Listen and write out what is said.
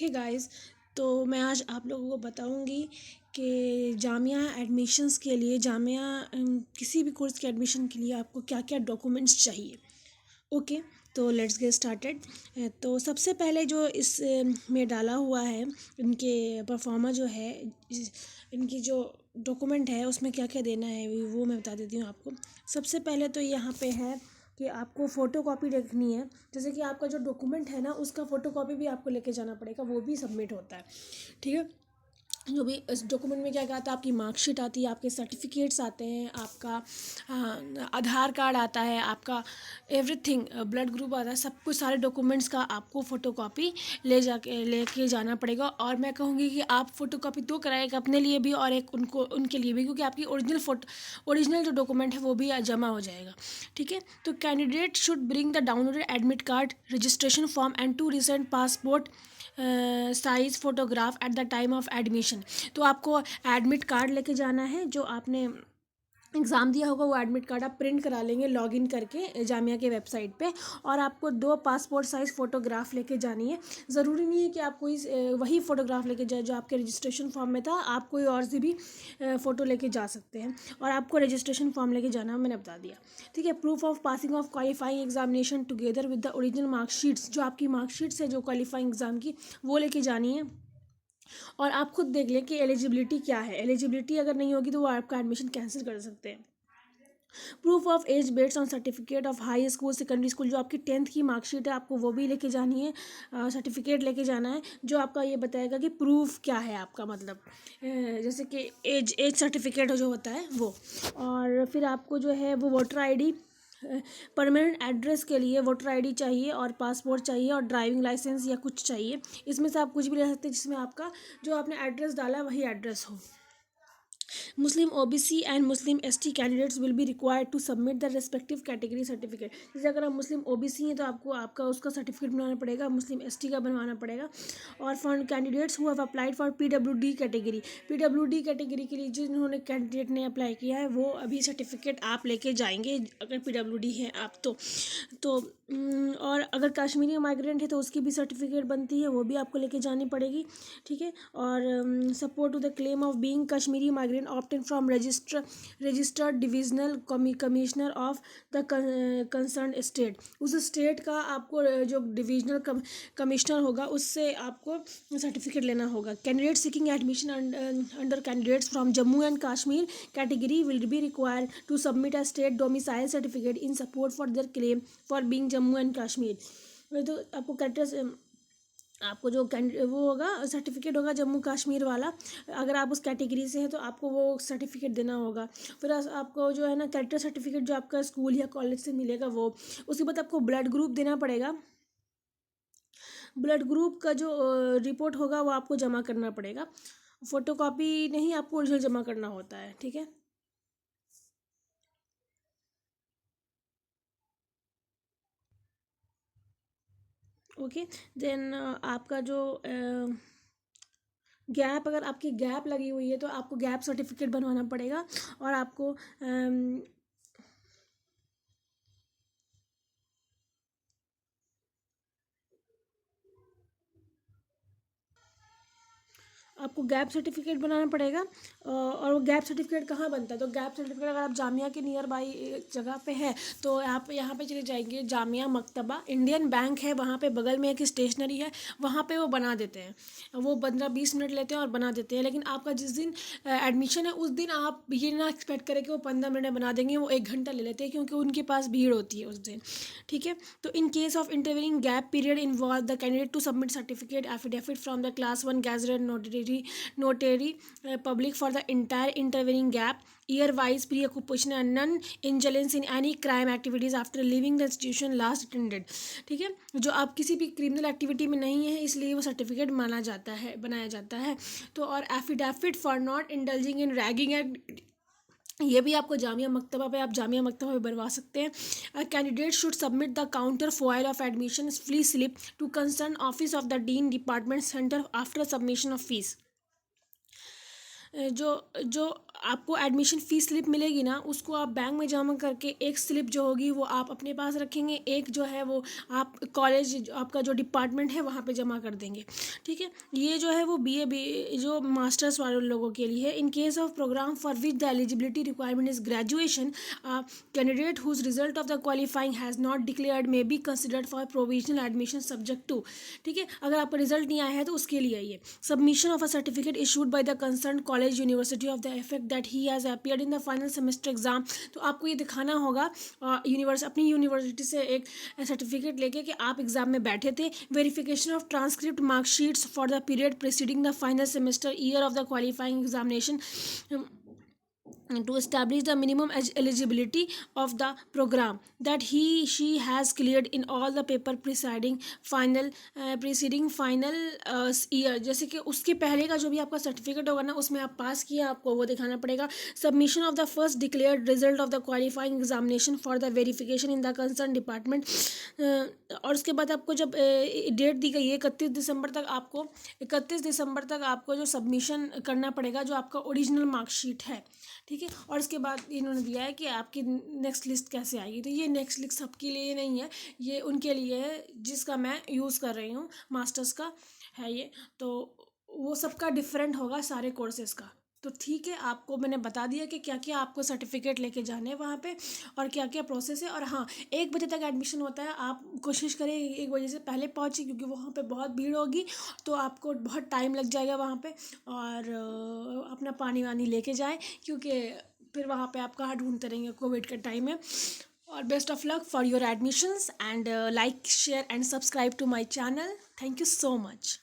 Hey guys. तो मैं आज आप लोगों को बताऊंगी कि जामिया एडमिशन्स के लिए किसी भी कोर्स के एडमिशन के लिए आपको क्या क्या डॉक्यूमेंट्स चाहिए। ओके, तो लेट्स गेट स्टार्टेड। तो सबसे पहले जो इस में डाला हुआ है, इनके परफॉर्मा जो है, इनकी जो डॉक्यूमेंट है उसमें क्या क्या देना है वो मैं बता देती हूँ आपको। सबसे पहले तो यहाँ पे है कि आपको फ़ोटोकॉपी रखनी है। जैसे कि आपका जो डॉक्यूमेंट है ना, उसका फ़ोटोकॉपी भी आपको लेके जाना पड़ेगा, वो भी सबमिट होता है। ठीक है। जो भी इस डॉक्यूमेंट में क्या क्या आता है, आपकी मार्कशीट आती है, आपके सर्टिफिकेट्स आते हैं, आपका आधार कार्ड आता है, आपका एवरीथिंग, ब्लड ग्रुप आता है, सब कुछ सारे डॉक्यूमेंट्स का आपको फ़ोटोकॉपी लेके जाना पड़ेगा। और मैं कहूँगी कि आप फ़ोटोकॉपी दो कराएं, एक अपने लिए भी और एक उनके लिए भी, क्योंकि आपकी ओरिजिनल जो डॉक्यूमेंट है वो भी जमा हो जाएगा। ठीक है। तो candidate should bring the downloaded admit card, registration form and 2 recent passport size photograph at the time of admission. तो आपको एडमिट कार्ड लेके जाना है, जो आपने एग्ज़ाम दिया होगा वो एडमिट कार्ड आप प्रिंट करा लेंगे लॉगिन करके जामिया के वेबसाइट पे। और आपको 2 पासपोर्ट साइज़ फ़ोटोग्राफ लेके जानी है। ज़रूरी नहीं है कि आप कोई वही फ़ोटोग्राफ लेके जाए जो आपके रजिस्ट्रेशन फॉर्म में था, आप कोई और से भी फ़ोटो लेके जा सकते हैं। और आपको रजिस्ट्रेशन फॉर्म लेके जाना मैंने बता दिया। ठीक है। Proof of passing of qualifying examination together with the original marksheets, जो आपकी मार्कशीट्स है जो क्वालिफाइंग एग्ज़ाम की, वो लेके जानी है। और आप खुद देख लें कि एलिजिबिलिटी क्या है। एलिजिबिलिटी अगर नहीं होगी तो वो आपका एडमिशन कैंसिल कर सकते हैं। Proof of age based on certificate of high school secondary school, जो आपकी 10th की मार्कशीट है आपको वो भी लेके जानी है। सर्टिफिकेट लेके जाना है जो आपका ये बताएगा कि प्रूफ क्या है आपका, मतलब जैसे कि एज सर्टिफिकेट जो होता है वो। और फिर आपको जो है वो वोटर आईडी, परमानेंट एड्रेस के लिए वोटर आईडी चाहिए, और पासपोर्ट चाहिए, और ड्राइविंग लाइसेंस या कुछ चाहिए। इसमें से आप कुछ भी ले सकते हैं जिसमें आपका जो आपने एड्रेस डाला वही एड्रेस हो। Muslim OBC and Muslim ST candidates will be required to submit the respective category certificate। जैसे अगर आप मुस्लिम OBC हैं तो आपको आपका उसका सर्टिफिकेट बनवाना पड़ेगा, मुस्लिम ST का बनवाना पड़ेगा। और for candidates who have applied for PWD category, PWD category के लिए जिन्होंने कैंडिडेट ने अप्लाई किया है वो अभी सर्टिफिकेट आप लेके जाएंगे अगर PWD हैं आप तो और अगर कश्मीरी माइग्रेंट है तो उसकी भी सर्टिफिकेट बनती है, वो भी आपको लेके जानी पड़ेगी। ठीक है। और support to the claim of being Kashmiri migrant obtain from registered divisional commissioner of the concern state, उस स्टेट का आपको जो डिविजनल कमिश्नर होगा उससे आपको सर्टिफिकेट लेना होगा। Candidate seeking admission under candidates from Jammu and Kashmir category will be required to submit a state domicile certificate in support for their claim for being Jammu and Kashmir. तो आपको कैरेक्टर आपको जो वो होगा सर्टिफिकेट होगा जम्मू कश्मीर वाला, अगर आप उस कैटेगरी से हैं तो आपको वो सर्टिफिकेट देना होगा। फिर आपको जो है ना कैरेक्टर सर्टिफिकेट जो आपका स्कूल या कॉलेज से मिलेगा वो। उसके बाद आपको ब्लड ग्रुप देना पड़ेगा। ब्लड ग्रुप का जो रिपोर्ट होगा वो आपको जमा करना पड़ेगा। फ़ोटोकॉपी नहीं, आपको ओरिजिनल जमा करना होता है। ठीक है। ओके। देन आपका जो गैप, अगर आपकी गैप लगी हुई है तो आपको गैप सर्टिफिकेट बनवाना पड़ेगा। और आपको आपको गैप सर्टिफिकेट बनाना पड़ेगा। और वो गैप सर्टिफिकेट कहाँ बनता है, तो गैप सर्टिफिकेट अगर आप जामिया के नियर बाई जगह पे है तो आप यहाँ पे चले जाएंगे, जामिया मकतबा इंडियन बैंक है वहाँ पे बगल में एक स्टेशनरी है, वहाँ पे वो बना देते हैं। वो 15-20 मिनट लेते हैं और बना देते हैं। लेकिन आपका जिस दिन एडमिशन है उस दिन आप ये ना एक्सपेक्ट करें कि वो 15 मिनट में बना देंगे, वो 1 घंटा ले लेते हैं क्योंकि उनके पास भीड़ होती है उस दिन। ठीक है। तो in case of intervening gap period involve the candidate to submit certificate affidavit from the class 1 gazetted notary public for the entire intervening gap, year wise pre-occupation and non-indulgence in any crime activities after leaving the institution last attended। ठीक है। जो आप किसी भी criminal activity में नहीं है इसलिए वो सर्टिफिकेट बनाया जाता है। तो और affidavit for not indulging in ragging act, ये भी आपको जामिया मकतबा पे आप जामिया मकतबा पे बनवा सकते हैं। Candidate should submit the counterfoil of admission fee slip to concern office of the dean department centre after submission of fees. जो आपको एडमिशन फ़ीस स्लिप मिलेगी ना, उसको आप बैंक में जमा करके एक स्लिप जो होगी वो आप अपने पास रखेंगे, एक जो है वो आप कॉलेज आपका जो डिपार्टमेंट है वहाँ पे जमा कर देंगे, ठीक है। ये जो है वो बी जो मास्टर्स वाले लोगों के लिए है। In case of programme for which the eligibility requirement is graduation, candidate whose result of the qualifying has not declared may be considered for provisional admission subject to, ठीक है। अगर आपका रिजल्ट नहीं आया है तो उसके लिए ये submission of a certificate issued by the concern college university of the effect that he has appeared in the final semester exam. तो आपको ये दिखाना होगा अपनी यूनिवर्सिटी से एक सर्टिफिकेट लेके कि आप एग्जाम में बैठे थे। Verification of transcript marksheets for the period preceding the final semester year of the qualifying examination to establish the minimum eligibility of the program that she has cleared in all the paper preceding final year। जैसे कि उसके पहले का जो भी आपका certificate होगा ना, उसमें आप पास किया, आपको वो दिखाना पड़ेगा। Submission of the first declared result of the qualifying examination for the verification in the concern department. और उसके बाद आपको जब डेट दी गई है 31 दिसंबर तक आपको जो सबमिशन करना पड़ेगा, जो आपका ओरिजिनल मार्कशीट है, ठीक है। और इसके बाद इन्होंने दिया है कि आपकी नेक्स्ट लिस्ट कैसे आएगी। तो ये नेक्स्ट लिस्ट सबके लिए नहीं है, ये उनके लिए है जिसका मैं यूज़ कर रही हूँ, मास्टर्स का है ये। तो वो सबका डिफरेंट होगा सारे कोर्सेज़ का। तो ठीक है, आपको मैंने बता दिया कि क्या क्या आपको सर्टिफिकेट लेके जाने हैं वहाँ पे और क्या क्या प्रोसेस है। और हाँ, 1 बजे तक एडमिशन होता है, आप कोशिश करें 1 बजे से पहले पहुँचे, क्योंकि वहाँ पे बहुत भीड़ होगी, तो आपको बहुत टाइम लग जाएगा वहाँ पे। और अपना पानी वानी लेके जाएं, क्योंकि फिर वहाँ पे आप कहाँ ढूंढते रहेंगे, कोविड का टाइम है। और best of luck for your admissions and like share and subscribe to my channel. Thank you so much.